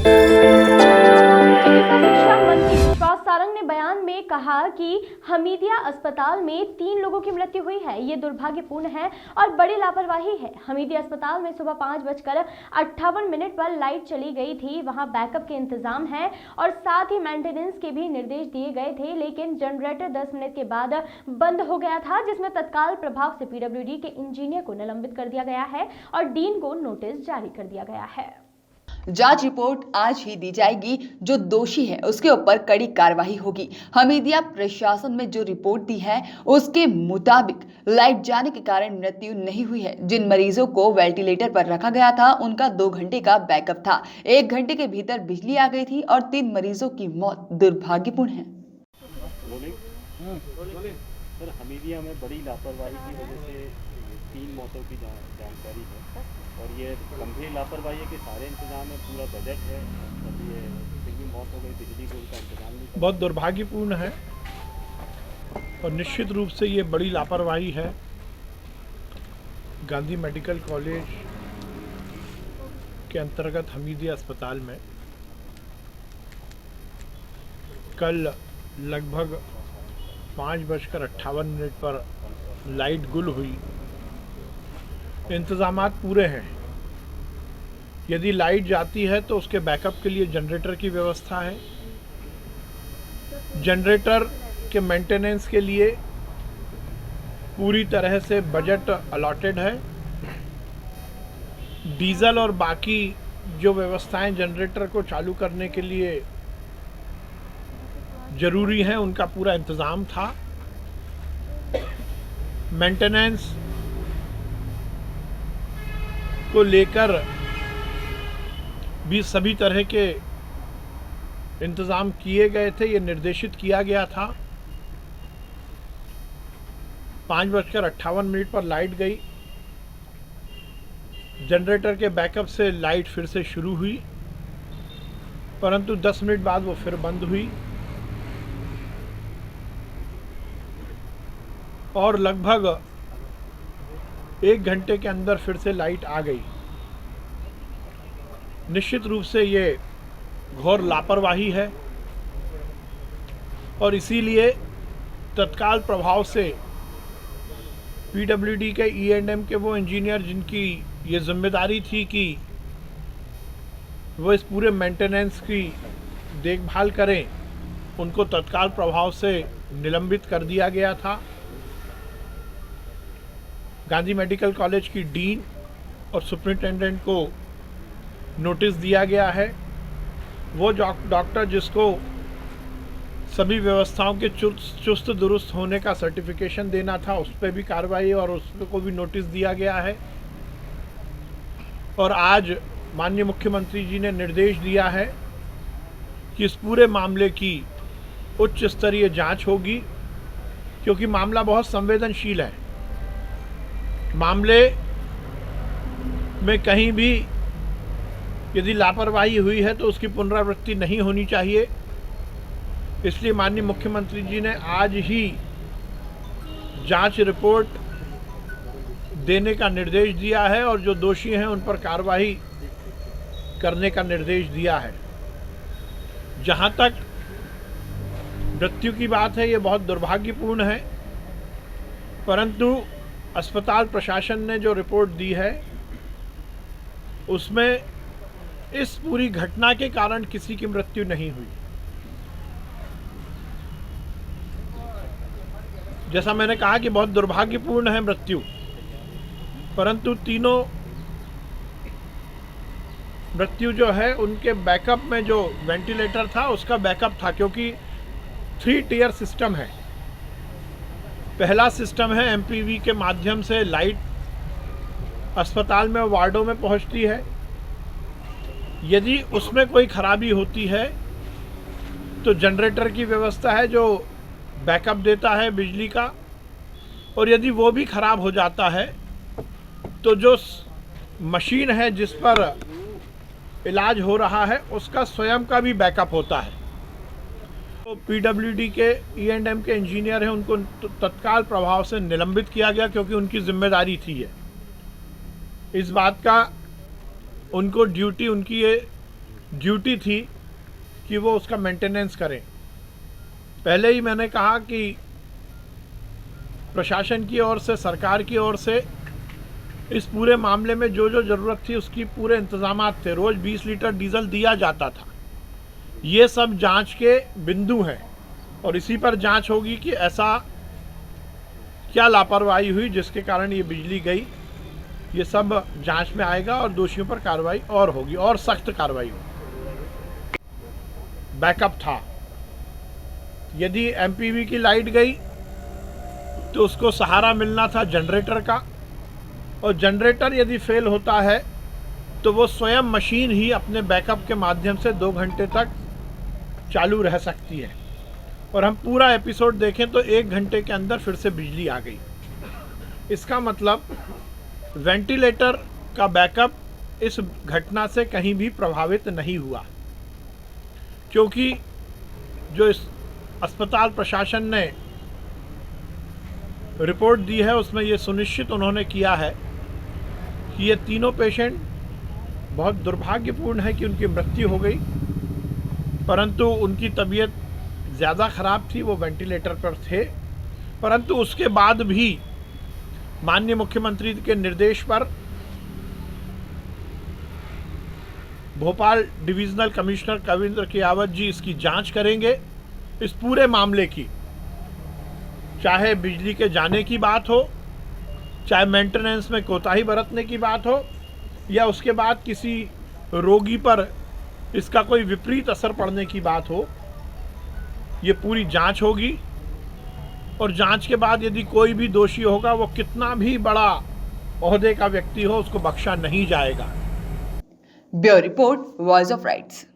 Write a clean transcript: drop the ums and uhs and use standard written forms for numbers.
शिक्षा मंत्री विश्वास सारंग ने बयान में कहा कि हमीदिया अस्पताल में 3 लोगों की मृत्यु हुई है। ये दुर्भाग्यपूर्ण है और बड़ी लापरवाही है। हमीदिया अस्पताल में सुबह 5:58 पर लाइट चली गई थी। वहां बैकअप के इंतजाम है और साथ ही मेंटेनेंस के भी निर्देश दिए गए थे, लेकिन जनरेटर 10 मिनट के बाद बंद हो गया था, जिसमें तत्काल प्रभाव से पीडब्ल्यूडी के इंजीनियर को निलंबित कर दिया गया है और डीन को नोटिस जारी कर दिया गया है। जांच रिपोर्ट आज ही दी जाएगी। जो दोषी है उसके ऊपर कड़ी कार्रवाई होगी। हमीदिया प्रशासन में जो रिपोर्ट दी है उसके मुताबिक लाइट जाने के कारण मृत्यु नहीं हुई है। जिन मरीजों को वेंटिलेटर पर रखा गया था उनका 2 घंटे का बैकअप था। 1 घंटे के भीतर बिजली आ गई थी और 3 मरीजों की मौत दुर्भाग्यपूर्ण है। सर, हमीदिया में बड़ी लापरवाही की वजह से 3 मौतों की जानकारी है और ये गंभीर लापरवाही है कि सारे इंतजाम में पूरा बजट है और ये फिर भी मौत हो गई। बिजली को उनका इंतजाम नहीं, बहुत दुर्भाग्यपूर्ण है और निश्चित रूप से ये बड़ी लापरवाही है। गांधी मेडिकल कॉलेज के अंतर्गत हमीदिया अस्पताल में कल लगभग 5:58 पर लाइट गुल हुई। इंतज़ामात पूरे हैं। यदि लाइट जाती है तो उसके बैकअप के लिए जनरेटर की व्यवस्था है। जनरेटर के मेंटेनेंस के लिए पूरी तरह से बजट अलॉटेड है। डीजल और बाकी जो व्यवस्थाएं जनरेटर को चालू करने के लिए जरूरी हैं उनका पूरा इंतज़ाम था। मेंटेनेंस को लेकर भी सभी तरह के इंतज़ाम किए गए थे। ये निर्देशित किया गया था। 5:58 पर लाइट गई। जनरेटर के बैकअप से लाइट फिर से शुरू हुई, परंतु 10 मिनट बाद वो फिर बंद हुई और लगभग 1 घंटे के अंदर फिर से लाइट आ गई। निश्चित रूप से ये घोर लापरवाही है और इसीलिए तत्काल प्रभाव से पीडब्ल्यूडी के E&M के वो इंजीनियर जिनकी ये जिम्मेदारी थी कि वो इस पूरे मेंटेनेंस की देखभाल करें, उनको तत्काल प्रभाव से निलंबित कर दिया गया था। गांधी मेडिकल कॉलेज की डीन और सुपरिटेंडेंट को नोटिस दिया गया है। वो डॉक्टर जिसको सभी व्यवस्थाओं के चुस्त दुरुस्त होने का सर्टिफिकेशन देना था, उस पर भी कार्रवाई और उसको भी नोटिस दिया गया है। और आज माननीय मुख्यमंत्री जी ने निर्देश दिया है कि इस पूरे मामले की उच्च स्तरीय जांच होगी, क्योंकि मामला बहुत संवेदनशील है। मामले में कहीं भी यदि लापरवाही हुई है तो उसकी पुनरावृत्ति नहीं होनी चाहिए। इसलिए माननीय मुख्यमंत्री जी ने आज ही जांच रिपोर्ट देने का निर्देश दिया है और जो दोषी हैं उन पर कार्रवाई करने का निर्देश दिया है। जहां तक मृत्यु की बात है, ये बहुत दुर्भाग्यपूर्ण है, परंतु अस्पताल प्रशासन ने जो रिपोर्ट दी है उसमें इस पूरी घटना के कारण किसी की मृत्यु नहीं हुई। जैसा मैंने कहा कि बहुत दुर्भाग्यपूर्ण है मृत्यु, परंतु तीनों मृत्यु जो है उनके बैकअप में जो वेंटिलेटर था उसका बैकअप था, क्योंकि 3 टियर सिस्टम है। पहला सिस्टम है एमपीवी के माध्यम से लाइट अस्पताल में वार्डों में पहुंचती है। यदि उसमें कोई खराबी होती है तो जनरेटर की व्यवस्था है जो बैकअप देता है बिजली का, और यदि वो भी खराब हो जाता है तो जो मशीन है जिस पर इलाज हो रहा है उसका स्वयं का भी बैकअप होता है। तो पीडब्ल्यूडी के E&M के इंजीनियर हैं, उनको तत्काल प्रभाव से निलंबित किया गया क्योंकि उनकी जिम्मेदारी थी ये। इस बात का उनको ड्यूटी उनकी ये ड्यूटी थी कि वो उसका मेंटेनेंस करें। पहले ही मैंने कहा कि प्रशासन की ओर से, सरकार की ओर से इस पूरे मामले में जो जो ज़रूरत थी उसकी पूरे इंतजामात थे। रोज़ 20 लीटर डीजल दिया जाता था। ये सब जांच के बिंदु हैं और इसी पर जांच होगी कि ऐसा क्या लापरवाही हुई जिसके कारण ये बिजली गई। ये सब जांच में आएगा और दोषियों पर कार्रवाई और होगी और सख्त कार्रवाई होगी। बैकअप था, यदि एमपीवी की लाइट गई तो उसको सहारा मिलना था जनरेटर का, और जनरेटर यदि फेल होता है तो वो स्वयं मशीन ही अपने बैकअप के माध्यम से 2 घंटे तक चालू रह सकती है। और हम पूरा एपिसोड देखें तो 1 घंटे के अंदर फिर से बिजली आ गई। इसका मतलब वेंटिलेटर का बैकअप इस घटना से कहीं भी प्रभावित नहीं हुआ, क्योंकि जो इस अस्पताल प्रशासन ने रिपोर्ट दी है उसमें ये सुनिश्चित उन्होंने किया है कि ये तीनों पेशेंट, बहुत दुर्भाग्यपूर्ण है कि उनकी मृत्यु हो गई, परंतु उनकी तबीयत ज़्यादा ख़राब थी, वो वेंटिलेटर पर थे। परंतु उसके बाद भी माननीय मुख्यमंत्री के निर्देश पर भोपाल डिविजनल कमिश्नर कविंद्र कियावत जी इसकी जांच करेंगे। इस पूरे मामले की, चाहे बिजली के जाने की बात हो, चाहे मेंटेनेंस में कोताही बरतने की बात हो, या उसके बाद किसी रोगी पर इसका कोई विपरीत असर पड़ने की बात हो, ये पूरी जांच होगी। और जांच के बाद यदि कोई भी दोषी होगा, वो कितना भी बड़ा ओहदे का व्यक्ति हो, उसको बख्शा नहीं जाएगा। Bureau report, voice of rights.